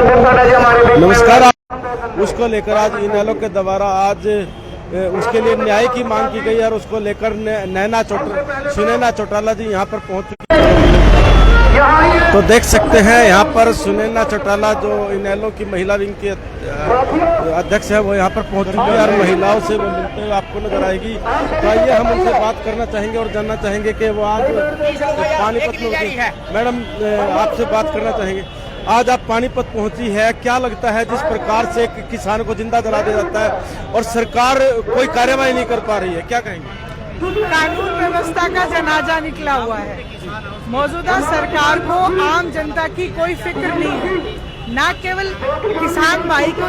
नमस्कार। उसको लेकर आज इनेलो के द्वारा आज उसके लिए न्याय की मांग की गई और उसको लेकर सुनैना चौटाला जी यहाँ पर पहुँच चुकी है। तो देख सकते हैं यहाँ पर सुनैना चौटाला जो इनेलो की महिला विंग की अध्यक्ष है वो यहाँ पर पहुँच चुकी है और महिलाओं से वो मिलते हुए आपको नजर आएगी। तो आइए हम उनसे बात करना चाहेंगे और जानना चाहेंगे कि वो आज पानीपत में मैडम आपसे बात करना चाहेंगे। आज आप पानीपत पहुंची है, क्या लगता है जिस प्रकार से किसान को जिंदा जला दिया जाता है और सरकार कोई कार्यवाही नहीं कर पा रही है, क्या कहेंगे? कानून व्यवस्था का जनाजा निकला हुआ है। मौजूदा सरकार को आम जनता की कोई फिक्र नहीं है। न केवल किसान भाई को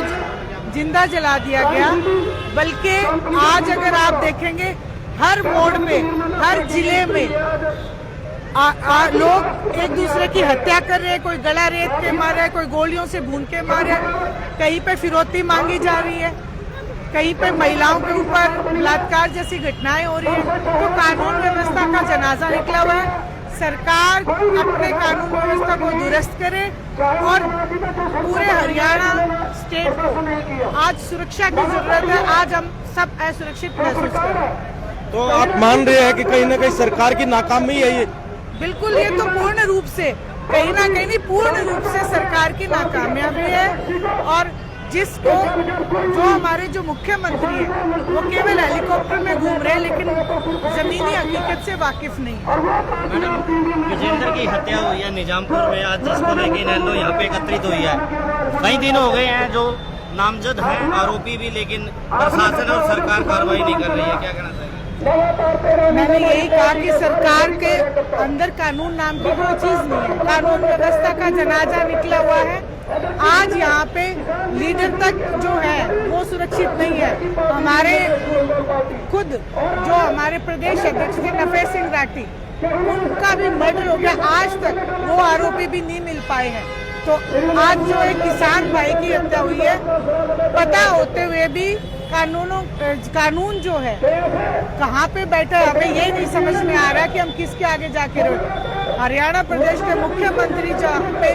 जिंदा जला दिया गया, बल्कि आज अगर आप देखेंगे हर मोड़ में, हर जिले में लोग एक दूसरे की हत्या कर रहे हैं। कोई गला रेत के मार रहा है, कोई गोलियों से भून के मार रहा है, कहीं पे फिरौती मांगी जा रही है, कहीं पे महिलाओं के ऊपर बलात्कार जैसी घटनाएं हो रही है। तो कानून व्यवस्था का जनाजा निकला हुआ है। सरकार अपने कानून व्यवस्था को दुरुस्त करे और पूरे हरियाणा स्टेट को आज सुरक्षा की जरूरत है। आज हम सब असुरक्षित महसूस कर रहे हैं। तो आप मान रहे हैं कि कहीं ना कहीं सरकार की नाकामी है ये? बिल्कुल, ये तो पूर्ण रूप से कहीं ना कहीं पूर्ण रूप से सरकार की नाकामयाबी है। और जिसको जो हमारे जो मुख्यमंत्री है वो केवल हेलीकॉप्टर में घूम रहे हैं, लेकिन जमीनी हकीकत से वाकिफ नहीं है। मैडम, विजेंद्र की हत्या हुई है निजामपुर में, आज जिसको लेके इनेलो यहाँ पे एकत्रित हुई है। कई दिन हो गए हैं जो नामजद हैं आरोपी भी, लेकिन प्रशासन और सरकार कार्रवाई नहीं कर रही है, क्या कहना चाहिए? मैंने यही कहा कि सरकार के अंदर कानून नाम की कोई चीज नहीं है। कानून व्यवस्था का जनाजा निकला हुआ है। आज यहाँ पे लीडर तक जो है वो सुरक्षित नहीं है। हमारे खुद जो हमारे प्रदेश अध्यक्ष थे नफे सिंह राठी, उनका भी मर्डर हो गया। आज तक वो आरोपी भी नहीं मिल पाए हैं। तो आज जो एक किसान भाई की हत्या हुई है, पता होते हुए भी कानून जो है कहाँ पे बैठा है, हमें ये नहीं समझ में आ रहा कि हम किसके आगे जाके रहे। हरियाणा प्रदेश के मुख्यमंत्री जहाँ पे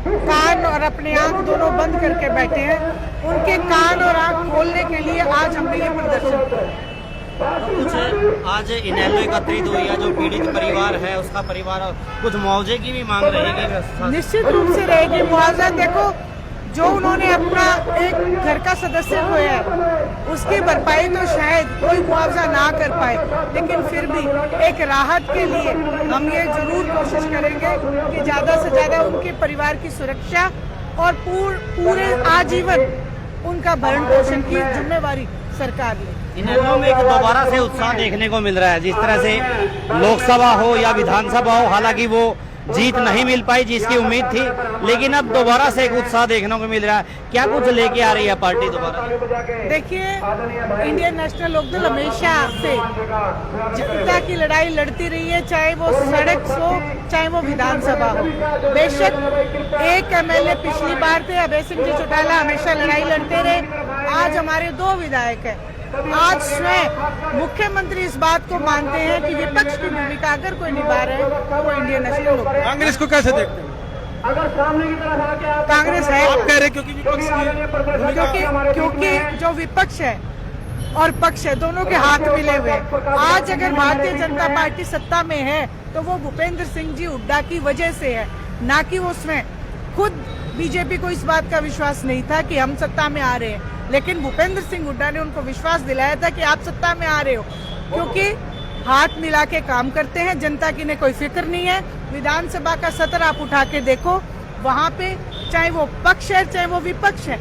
कान और अपने आंख दोनों बंद करके बैठे हैं, उनके कान और आंख खोलने के लिए आज हमने ये प्रदर्शन किया। कुछ आज इनेलो एकत्रित हुई है, जो पीड़ित परिवार है उसका परिवार कुछ मुआवजे की भी मांग रहेगी? निश्चित रूप से रहेगी मुआवजा। देखो, जो उन्होंने अपना एक घर का सदस्य खोया है उसकी भरपाई तो शायद कोई मुआवजा ना कर पाए, लेकिन फिर भी एक राहत के लिए हम ये जरूर कोशिश करेंगे कि ज्यादा से ज्यादा उनके परिवार की सुरक्षा और पूरे आजीवन उनका भरण पोषण की जिम्मेवारी सरकार ले। इनेलो में एक दोबारा से उत्साह देखने को मिल रहा है, जिस तरह से लोकसभा हो या विधानसभा हो, हालांकि वो जीत नहीं मिल पाई जिसकी उम्मीद थी, लेकिन अब दोबारा से एक उत्साह देखने को मिल रहा है। क्या कुछ लेके आ रही है पार्टी दोबारा? देखिए, इंडियन नेशनल लोकदल हमेशा से जनता की लड़ाई लड़ती रही है, चाहे वो सड़क हो चाहे वो विधानसभा हो। बेशक एक एमएलए पिछली बार थे, अभय सिंह जी चौटाला हमेशा लड़ाई लड़ते रहे। आज हमारे 2 विधायक हैं। आज स्वयं मुख्यमंत्री इस बात को मानते हैं कि विपक्ष की भूमिका अगर कोई निभा रहे हैं तो वो इंडियन नेशनल लोकदल। कांग्रेस को कैसे देखते हैं? कांग्रेस है, आप कह रहे क्योंकि विपक्ष क्योंकि जो विपक्ष है और पक्ष है दोनों के हाथ मिले हुए हैं। आज अगर भारतीय जनता पार्टी सत्ता में है तो वो भूपेंद्र सिंह जी हुड्डा की वजह से है, ना कि उसमें खुद बीजेपी को इस बात का विश्वास नहीं था कि हम सत्ता में आ रहे हैं, लेकिन भूपेंद्र सिंह हुड्डा ने उनको विश्वास दिलाया था कि आप सत्ता में आ रहे हो, क्योंकि हाथ मिला के काम करते हैं। जनता की ने कोई फिक्र नहीं है। विधानसभा का सत्र आप उठा के देखो, वहां पे चाहे वो पक्ष है चाहे वो विपक्ष है,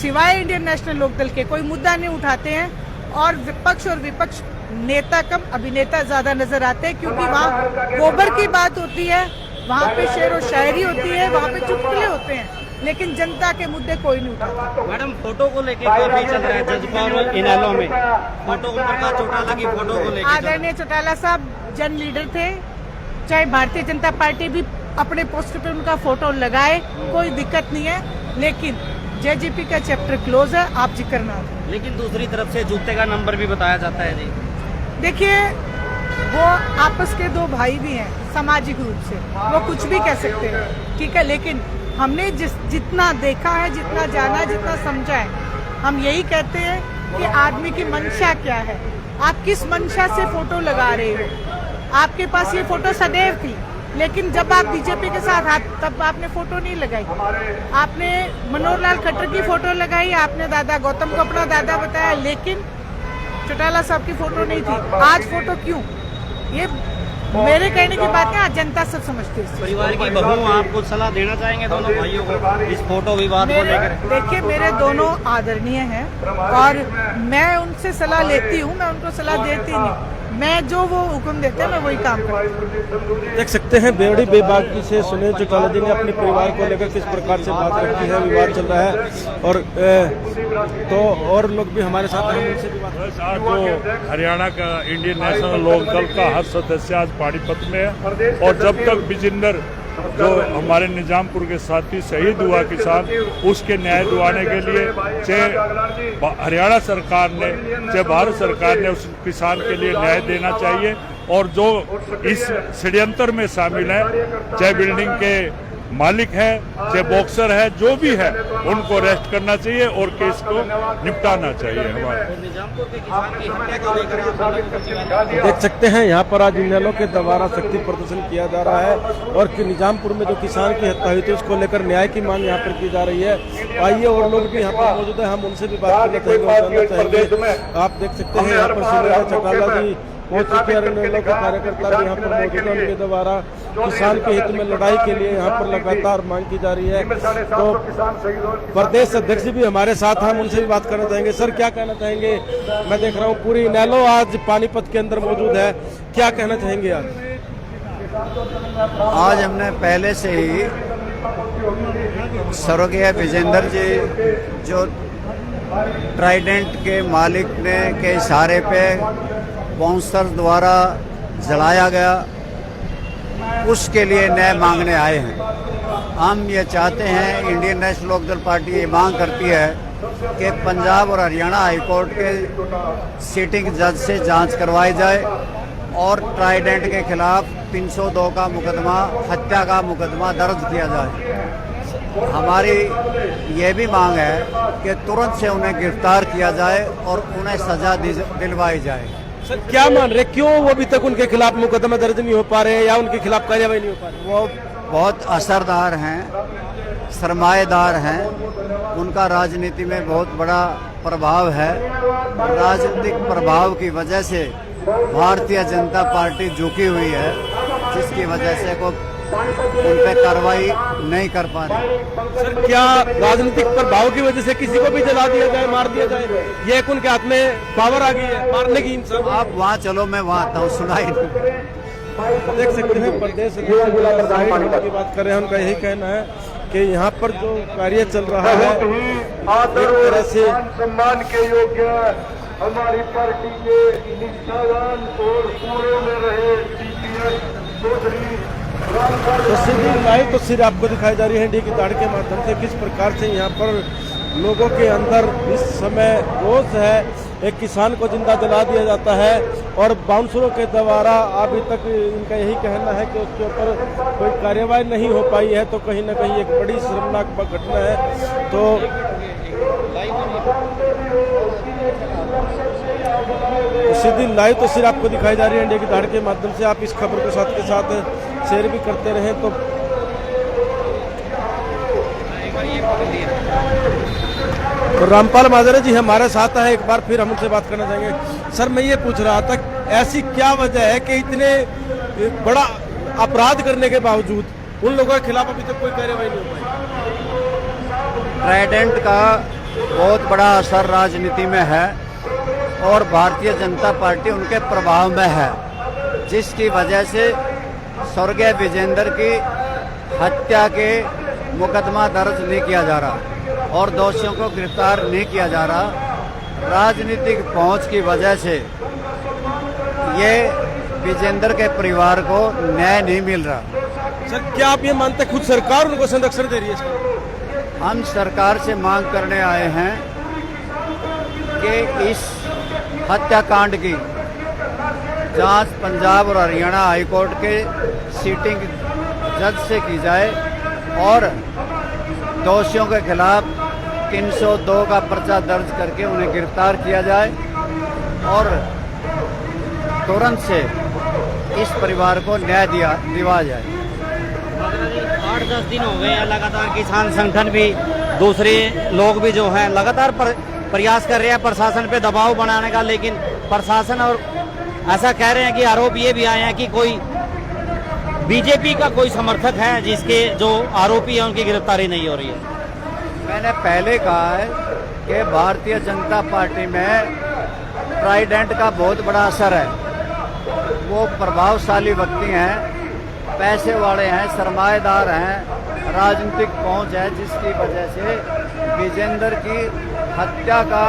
सिवाय इंडियन नेशनल लोकदल के कोई मुद्दा नहीं उठाते हैं। और विपक्ष और विपक्ष नेता कम अभिनेता ज्यादा नजर आते हैं, क्योंकि वहाँ गोबर की बात होती है, वहाँ पे शेर और शायरी होती है, वहाँ पे चुटकुले होते हैं, लेकिन जनता के मुद्दे कोई नहीं उठाता। मैडम, फोटो को लेके काफी चल रहा है जजपा और इनेलो में, फोटो प्रकाश चौटाला की फोटो को लेकर। आदरणीय चौटाला साहब जन लीडर थे, चाहे भारतीय जनता पार्टी भी अपने पोस्टर पे उनका फोटो लगाए, कोई दिक्कत नहीं है, लेकिन जेजेपी का चैप्टर क्लोज है, आप जिक्र ना करें। लेकिन दूसरी तरफ से जूते का नंबर भी बताया जाता है जी। देखिए, वो आपस के 2 भाई भी हैं, सामाजिक रूप से वो कुछ भी कह सकते हैं, ठीक है, लेकिन हमने जितना देखा है, जितना जाना है, जितना समझा है, हम यही कहते हैं कि आदमी की मंशा क्या है। आप किस मंशा से फोटो लगा रहे हो? आपके पास ये फोटो सदैव थी, लेकिन जब आप बीजेपी के साथ तब आपने फोटो नहीं लगाई। आपने मनोहर लाल खट्टर की फोटो लगाई, आपने दादा गौतम को अपना दादा बताया, लेकिन चौटाला साहब की फोटो नहीं थी। आज फोटो क्यों? ये मेरे कहने की बात है, आज जनता सब समझती है। परिवार की बहू, आप कुछ सलाह देना चाहेंगे दोनों भाइयों को इस फोटो विवाद को लेकर? देखिए, मेरे दोनों आदरणीय हैं और मैं उनसे सलाह लेती हूँ, मैं उनको सलाह देती नहीं। मैं जो वो हुक्म देते हैं मैं वही काम करती हूँ। देख सकते हैं बेवड़ी बेबाकी से सुनील चौटाला जी ने अपने परिवार को लेकर किस प्रकार से बात रखी है, विवाद चल रहा है। और तो और लोग भी हमारे साथ हैं, उनसे भी बात करेंगे। आज जो हरियाणा का इंडियन नेशनल लोकदल का हर सदस्य आज पानीपत में है, और जब तक विजेंदर जो हमारे निजामपुर के साथी शहीद हुआ किसान, उसके न्याय दिलाने के लिए चाहे हरियाणा सरकार ने चाहे भारत सरकार ने उस किसान के लिए न्याय देना चाहिए। और जो इस षड्यंत्र में शामिल है, चाहे बिल्डिंग के मालिक है, चाहे बॉक्सर है, जो भी है, उनको अरेस्ट करना चाहिए और केस को निपटाना चाहिए। हमारे निजामपुर के किसान की हत्या को लेकर देख सकते हैं यहाँ पर आज इनेलो के द्वारा शक्ति प्रदर्शन किया जा रहा है और कि निजामपुर में जो किसान की हत्या हुई थी उसको लेकर न्याय की मांग यहाँ पर की जा रही है। आइए और लोग भी यहाँ पर मौजूद है, हम उनसे भी बात करना चाहेंगे। आप देख सकते हैं यहाँ पर सुनील चौटाला जी पहुंच चुके हैं, इनेलो के कार्यकर्ता भी यहाँ पर मौजूद है। उनके द्वारा किसान के हित में लड़ाई के लिए यहाँ पर लगातार मांग की जा रही है। तो प्रदेश अध्यक्ष भी हमारे साथ हैं, हम उनसे भी बात करना चाहेंगे। सर, क्या कहना चाहेंगे? मैं देख रहा हूँ पूरी इनेलो आज पानीपत के अंदर मौजूद है, क्या कहना चाहेंगे आज? आज हमने पहले से ही स्वर्गीय विजेंद्र जी जो ट्राइडेंट के मालिक ने के इशारे पे बाउंसर द्वारा जलाया गया, उसके लिए न्याय मांगने आए हैं। हम ये चाहते हैं, इंडियन नेशनल लोकदल पार्टी ये मांग करती है कि पंजाब और हरियाणा हाईकोर्ट के सिटिंग जज से जांच करवाई जाए और ट्राइडेंट के खिलाफ 302 का मुकदमा, हत्या का मुकदमा दर्ज किया जाए। हमारी ये भी मांग है कि तुरंत से उन्हें गिरफ्तार किया जाए और उन्हें सजा दिलवाई जाए। सर, क्या मान रहे, क्यों वो अभी तक उनके खिलाफ मुकदमा दर्ज नहीं हो पा रहे हैं या उनके खिलाफ कार्रवाई नहीं हो पा रही? वो बहुत असरदार हैं, सरमाएदार हैं, उनका राजनीति में बहुत बड़ा प्रभाव है। राजनीतिक प्रभाव की वजह से भारतीय जनता पार्टी झुकी हुई है, जिसकी वजह से वो उन पे कार्रवाई नहीं कर पा रही। सर, क्या राजनीतिक प्रभाव की वजह से किसी को भी जला दिया जाए, मार दिया जाए, ये उनके हाथ में पावर आ गई है मारने की? इंसान आप वहाँ चलो, मैं वहाँ आता हूँ, सुनाई नहीं। देख सकते हैं प्रदेश की बात कर रहे हैं, उनका यही कहना है कि यहाँ पर जो कार्य चल रहा है एक तरह से सम्मान के योग्य हमारी पार्टी के निष्ठावान और पूरे में रहे तो सीधी लाइव तस्वीर आपको दिखाई जा रही है डी की ताड़ के माध्यम से, किस प्रकार से यहाँ पर लोगों के अंदर इस समय रोष है। एक किसान को जिंदा जला दिया जाता है और बाउंसरों के द्वारा अभी तक इनका यही कहना है कि उसके ऊपर कोई कार्रवाई नहीं हो पाई है, तो कहीं ना कहीं एक बड़ी शर्मनाक घटना है। तो सीधी लाइव तस्वीर आपको दिखाई जा रही है इंडिया की धाड़ के माध्यम से। आप इस खबर को साथ के साथ शेयर भी करते रहें। तो रामपाल माजरा जी हमारे साथ है, एक बार फिर हम उनसे बात करना चाहेंगे। सर, मैं ये पूछ रहा था, ऐसी क्या वजह है कि इतने बड़ा अपराध करने के बावजूद उन लोगों के खिलाफ अभी तक कोई कार्रवाई नहीं हो पाई? ट्राइडेंट का बहुत बड़ा असर राजनीति में है और भारतीय जनता पार्टी उनके प्रभाव में है, जिसकी वजह से स्वर्गीय विजेंद्र की हत्या के मुकदमा दर्ज नहीं किया जा रहा और दोषियों को गिरफ्तार नहीं किया जा रहा। राजनीतिक पहुंच की वजह से ये विजेंद्र के परिवार को न्याय नहीं मिल रहा। सर, क्या आप ये मानते खुद सरकार उनको संरक्षण दे रही है? हम सरकार से मांग करने आए हैं कि इस हत्याकांड की जांच पंजाब और हरियाणा हाईकोर्ट के सिटिंग जज से की जाए और दोषियों के खिलाफ 302 का पर्चा दर्ज करके उन्हें गिरफ्तार किया जाए और तुरंत से इस परिवार को न्याय दिवा जाए। 8-10 दिन हो गए हैं लगातार किसान संगठन भी दूसरे लोग भी जो हैं लगातार प्रयास कर रहे हैं प्रशासन पे दबाव बनाने का, लेकिन प्रशासन और ऐसा कह रहे हैं कि आरोप ये भी आए हैं कि कोई बीजेपी का कोई समर्थक है जिसके जो आरोपी है उनकी गिरफ्तारी नहीं हो रही है। मैंने पहले कहा है कि भारतीय जनता पार्टी में ट्राइडेंट का बहुत बड़ा असर है। वो प्रभावशाली व्यक्ति हैं, पैसे वाले हैं, सरमाएदार हैं, राजनीतिक पहुंच है, जिसकी वजह से विजेंद्र की हत्या का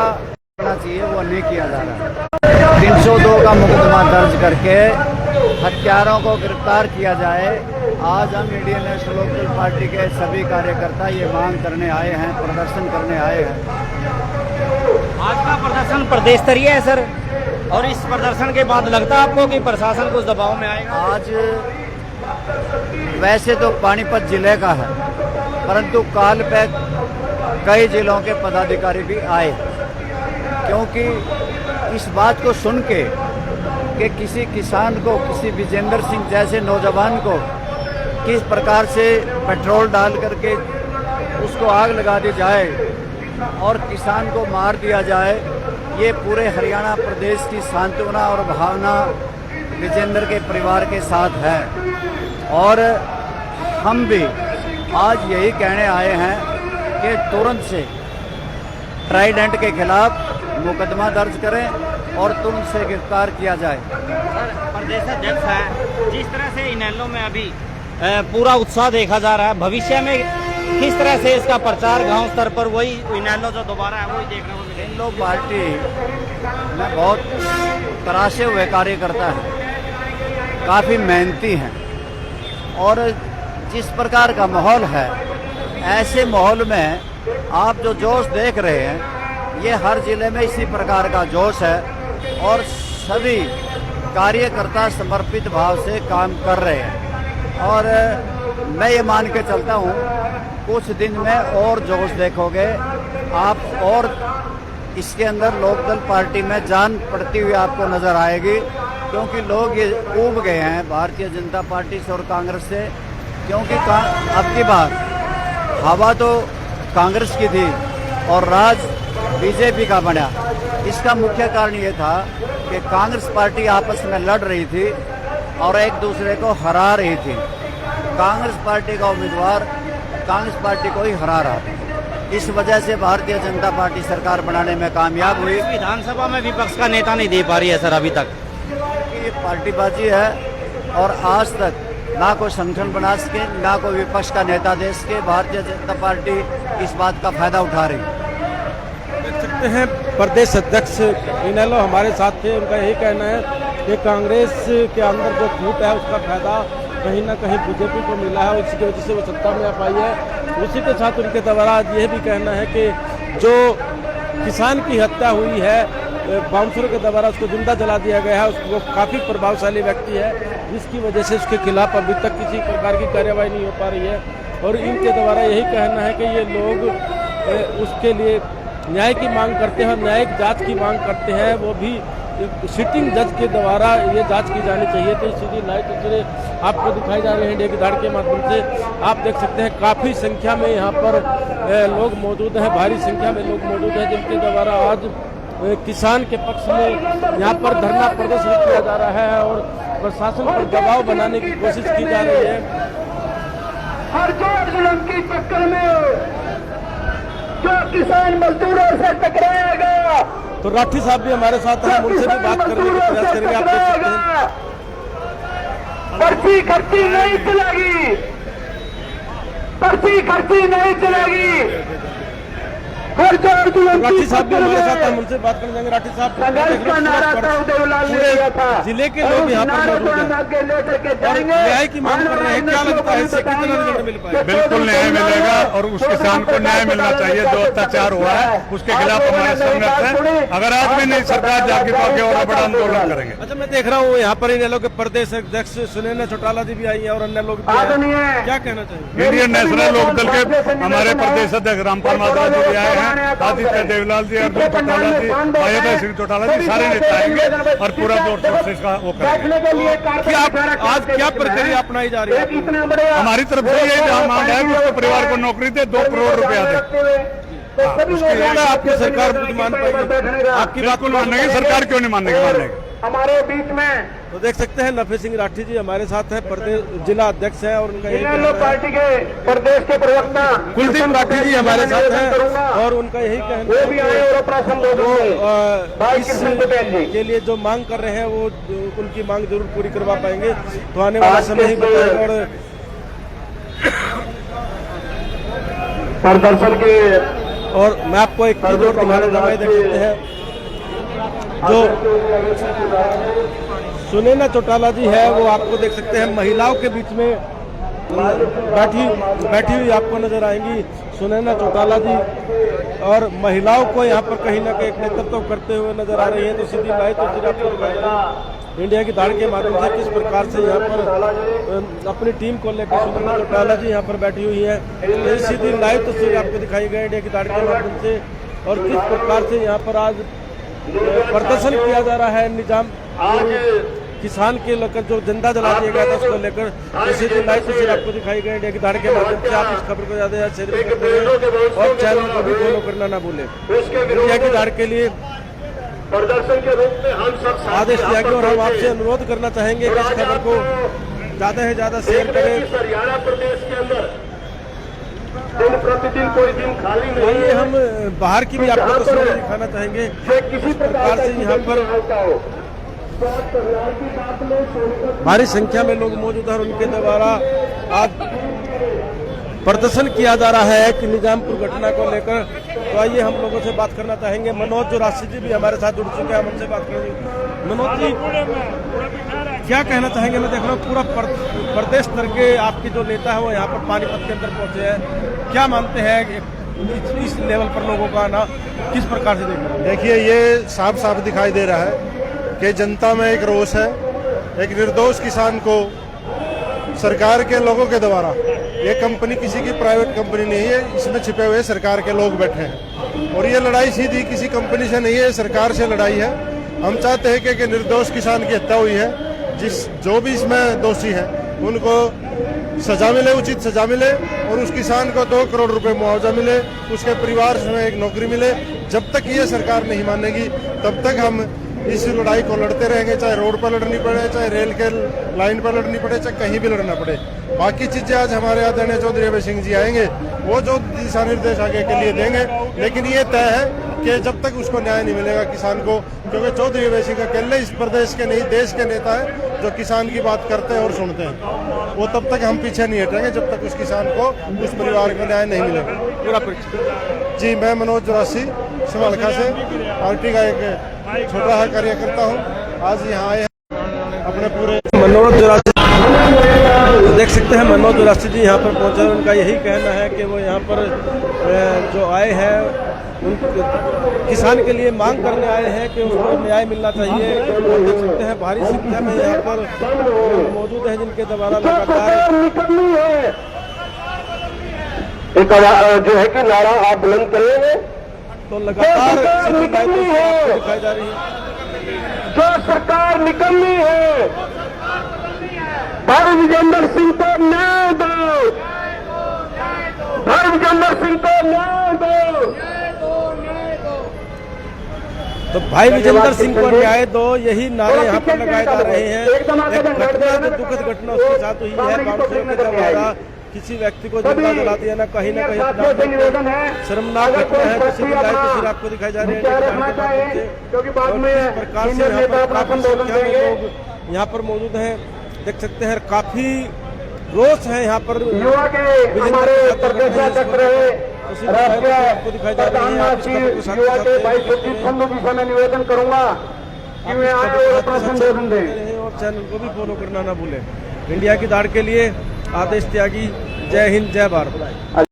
करना चाहिए वो नहीं किया जा रहा। 302 का मुकदमा दर्ज करके हत्यारों को गिरफ्तार किया जाए। आज हम इंडियन नेशनल लोकदल पार्टी के सभी कार्यकर्ता ये मांग करने आए हैं, प्रदर्शन करने आए हैं। आज का प्रदर्शन प्रदेश स्तरीय है सर, और इस प्रदर्शन के बाद लगता है आपको कि प्रशासन कुछ दबाव में आएगा? आज वैसे तो पानीपत जिले का है, परंतु काल पे कई जिलों के पदाधिकारी भी आए, क्योंकि इस बात को सुन के कि किसी किसान को, किसी विजेंद्र सिंह जैसे नौजवान को किस प्रकार से पेट्रोल डाल करके उसको आग लगा दी जाए और किसान को मार दिया जाए, ये पूरे हरियाणा प्रदेश की सांत्वना और भावना विजेंद्र के परिवार के साथ है। और हम भी आज यही कहने आए हैं कि तुरंत से ट्राइडेंट के खिलाफ मुकदमा दर्ज करें और तुरंत से गिरफ्तार किया जाए। सर, प्रदेश अध्यक्ष हैं, जिस तरह से इनेलो में अभी पूरा उत्साह देखा जा रहा है, भविष्य में किस तरह से इसका प्रचार गांव स्तर पर वही इनेलो जो दोबारा है वही देखने को मिलेगा? इनेलो पार्टी में बहुत तराशे हुए कार्यकर्ता हैं, काफ़ी मेहनती हैं, और जिस प्रकार का माहौल है, ऐसे माहौल में आप जो जोश देख रहे हैं, ये हर जिले में इसी प्रकार का जोश है और सभी कार्यकर्ता समर्पित भाव से काम कर रहे हैं। और मैं ये मान के चलता हूँ कुछ दिन में और जोश देखोगे आप, और इसके अंदर लोकदल पार्टी में जान पड़ती हुई आपको नज़र आएगी, क्योंकि लोग ये ऊब गए हैं भारतीय जनता पार्टी से और कांग्रेस से, क्योंकि अब की बार हवा तो कांग्रेस की थी और राज बीजेपी का बना। इसका मुख्य कारण ये था कि कांग्रेस पार्टी आपस में लड़ रही थी और एक दूसरे को हरा रही थी। कांग्रेस पार्टी का उम्मीदवार कांग्रेस पार्टी को ही हरा रहा था। इस वजह से भारतीय जनता पार्टी सरकार बनाने में कामयाब हुई। विधानसभा में विपक्ष का नेता नहीं दे पा रही है सर अभी तक। ये पार्टीबाजी है और आज तक ना कोई संगठन बना सके, ना कोई विपक्ष का नेता दे सके। भारतीय जनता पार्टी इस बात का फायदा उठा रही है। देख सकते हैं प्रदेश अध्यक्ष इनेलो हमारे साथ थे, उनका यही कहना है कि कांग्रेस के अंदर जो फूट है उसका फायदा कहीं ना कहीं बीजेपी को मिला है, उसकी वजह से वो सत्ता में आ पाई है। उसी के साथ उनके द्वारा यह भी कहना है कि जो किसान की हत्या हुई है, बाउंसर के द्वारा उसको जिंदा जला दिया गया है, उसको काफ़ी प्रभावशाली व्यक्ति है, जिसकी वजह से उसके खिलाफ अभी तक किसी प्रकार की कार्रवाई नहीं हो पा रही है। और इनके द्वारा यही कहना है कि ये लोग उसके लिए न्याय की मांग करते हैं, न्यायिक जांच की मांग करते हैं, वो भी सिटिंग जज के द्वारा ये जांच की जानी चाहिए। तो सीधी लाइव तस्वीरें आपको दिखाई जा रही हैं डेग धाड़ के माध्यम से। आप देख सकते हैं काफ़ी संख्या में यहाँ पर लोग मौजूद हैं, भारी संख्या में लोग मौजूद हैं, जिनके द्वारा आज किसान के पक्ष में यहाँ पर धरना प्रदर्शन किया जा रहा है और प्रशासन पर दबाव बनाने की कोशिश की जा रही है। हर जोर जुल्म की टक्कर में जो किसान मजदूरों से टकराएगा, तो राठी साहब भी हमारे साथ हैं, उनसे भी बात करने का प्रयास करेंगे। आप देख सकते हैं पर्ची खर्ची नहीं चलेगी, पर्ची खर्ची नहीं चलेगी। राठी साहब भी हमारे साथ हैं, उनसे बात करने जाएंगे। राठी साहब, पूरे जिले के लोग यहाँ पर मौजूद हैं और न्याय की मांग कर रहे हैं। क्या लगता है इससे कितना रिजल्ट मिल पाएगा? बिल्कुल न्याय मिलेगा और उस किसान को न्याय मिलना चाहिए। जो अत्याचार हुआ है उसके खिलाफ हमारे संघर्ष है। अगर आज भी नहीं सरकार जागी तो आगे और बड़ा आंदोलन करेंगे। अच्छा, मैं देख रहा हूँ यहाँ पर इनेलो के प्रदेश अध्यक्ष सुनैना चौटाला जी भी आई है और अन्य लोग भी आए। क्या कहना चाहिए? इंडियन नेशनल लोकदल के हमारे प्रदेश अध्यक्ष रामपाल माधव जी भी आए हैं, आदित्य देवलाल जी, अर्जुन चौटाला जी, अयोध्या सिंह चौटाला जी, सारे नेता आएंगे और पूरा जोर शोर से इसका वो करेंगे। आज क्या प्रक्रिया अपनाई जा रही है? हमारी तरफ से ये मांग है कि उसको परिवार को नौकरी दे, 2 करोड़ रुपया दे। आपकी सरकार मान पाएगी? आपकी बात को मानेगी सरकार, क्यों नहीं मानेगी? हमारे बीच में तो देख सकते हैं नफे सिंह राठी जी हमारे साथ हैं, प्रदेश जिला अध्यक्ष हैं और उनका यही कहना है। पार्टी के प्रदेश के प्रवक्ता कुलदीप राठी जी हमारे साथ हैं और उनका यही कहना है कि के लिए जो मांग कर रहे हैं वो उनकी मांग जरूर पूरी करवा पाएंगे। तो आने वाला समय ही बताएगा। और मैं आपको एक चीज और दिखाना चाहूँगा, देख सकते हैं जो सुनैना चौटाला जी है वो आपको देख सकते हैं महिलाओं के बीच में बैठी हुई आपको नजर आएंगी सुनैना चौटाला जी, और महिलाओं को यहाँ पर कहीं ना कहीं एक नेतृत्व करते हुए नजर आ रही है। तो सीधी लाइव तस्वीर आपको दिखाई दे रही इंडिया की दाढ़ के माध्यम से किस प्रकार से यहाँ पर अपनी टीम को लेकर सुनैना चौटाला जी यहाँ पर बैठी हुई है। तो सीधी लाइव तस्वीर आपको दिखाई गई इंडिया की दाढ़ के माध्यम से और किस प्रकार से यहाँ पर आज प्रदर्शन किया जा रहा है। निजाम किसान के लेकर जो जिंदा जला दिया गया था उसको लेकर सीधी लाइव तस्वीर आपको दिखाई गई इंडिया की दाढ़ के माध्यम से। आप इस खबर को ज्यादा शेयर भी करते हैं और चैनल को भी फॉलो करना ना भूलें। इंडिया की दाढ़ के लिए प्रदर्शन के रूप में हम सब आदेश दिया गया और हम आपसे अनुरोध करना चाहेंगे कि इस खबर को ज्यादा से ज्यादा शेयर करें। हरियाणा प्रदेश के अंदर दिन प्रतिदिन कोई दिन खाली नहीं आइए हम बाहर की भी आपको तस्वीरें दिखाना चाहेंगे किसी प्रकार से यहाँ पर भारी संख्या में लोग मौजूद हैं और उनके द्वारा आज प्रदर्शन किया जा रहा है कि निजामपुर घटना को लेकर। तो आइए हम लोगों से बात करना चाहेंगे। मनोज जोरासी जी भी हमारे साथ जुड़ चुके हैं, हम उनसे बात करेंगे। मनोज जी, क्या कहना चाहेंगे? मैं देख रहा हूँ पूरा प्रदेश स्तर के आपके जो नेता है वो यहाँ पर पानीपत के अंदर पहुंचे हैं। क्या मानते हैं इस लेवल पर लोगों का आना किस प्रकार से देख रहे हैं? देखिए, ये साफ साफ दिखाई दे रहा है कि जनता में एक रोष है। एक निर्दोष किसान को सरकार के लोगों के द्वारा, ये कंपनी किसी की प्राइवेट कंपनी नहीं है, इसमें छिपे हुए सरकार के लोग बैठे हैं और ये लड़ाई सीधी किसी कंपनी से नहीं है, सरकार से लड़ाई है। हम चाहते हैं कि निर्दोष किसान की हत्या हुई है, जो भी इसमें दोषी है उनको सजा मिले, उचित सजा मिले और उस किसान को 2 करोड़ रुपए मुआवजा मिले, उसके परिवार में एक नौकरी मिले। जब तक ये सरकार नहीं मानेगी तब तक हम इस लड़ाई को लड़ते रहेंगे, चाहे रोड पर लड़नी पड़े, चाहे रेल के लाइन पर लड़नी पड़े, चाहे कहीं भी लड़ना पड़े। बाकी चीजें आज हमारे आदरणीय चौधरी अभय सिंह जी आएंगे, वो जो दिशा निर्देश आगे के लिए देंगे, लेकिन ये तय है कि जब तक उसको न्याय नहीं मिलेगा किसान को, क्योंकि चौधरी अभय सिंह अकेले इस प्रदेश के नहीं देश के नेता है जो किसान की बात करते हैं और सुनते हैं, वो तब तक हम पीछे नहीं हटेंगे जब तक उस किसान को, उस परिवार को न्याय नहीं मिलेगा। पूरा जी, मैं मनोज जोरासी समालखा से पार्टी का एक छोटा सा कार्यकर्ता हूँ। आज यहाँ आए अपने पूरे मनोज जोरासी तो देख सकते हैं मनोज जोरासी जी यहाँ पर पहुँचे। उनका यही कहना है कि वो यहाँ पर जो आए हैं किसान के लिए मांग करने आए हैं कि उसको न्याय मिलना चाहिए। देख सकते हैं भारी संख्या में यहाँ पर मौजूद है जिनके द्वारा लगातार जो है कि नारा आप बुलंद करेंगे तो लगातार दिखाई जा रही है। जो सरकार निकलनी है, भाई विजेंद्र सिंह को न्याय दो, भाई विजेंद्र सिंह को न्याय दो। तो भाई विजेंद्र सिंह को न्याय दो, यही नारे यहाँ पर लगाए जा रहे हैं। एक घटना जो दुखद घटना उसके साथ हुई है, काउंसिलर के द्वारा किसी व्यक्ति को जिंदा जला दिया ना कहीं शर्मनाक घटना है। किसी की लाइव तस्वीर आपको दिखाई जा रही है प्रकार से यहाँ पर काफी संख्या में लोग यहाँ पर मौजूद हैं। देख सकते हैं काफी रोष है यहाँ पर। युवा के हमारे प्रदेशाध्यक्ष रहे तस्वीर राष्ट्रीय आपको दिखाई दे रही है। आप इस खबर को साथ युवा के साथ भाई सुखी संधू जी से मैं निवेदन करूंगा कि वे आए और अपना संबोधन दें और चैनल को भी फॉलो करना ना भूलें। इंडिया की दाढ़ के लिए आदेश त्यागी। जय हिंद, जय भारत।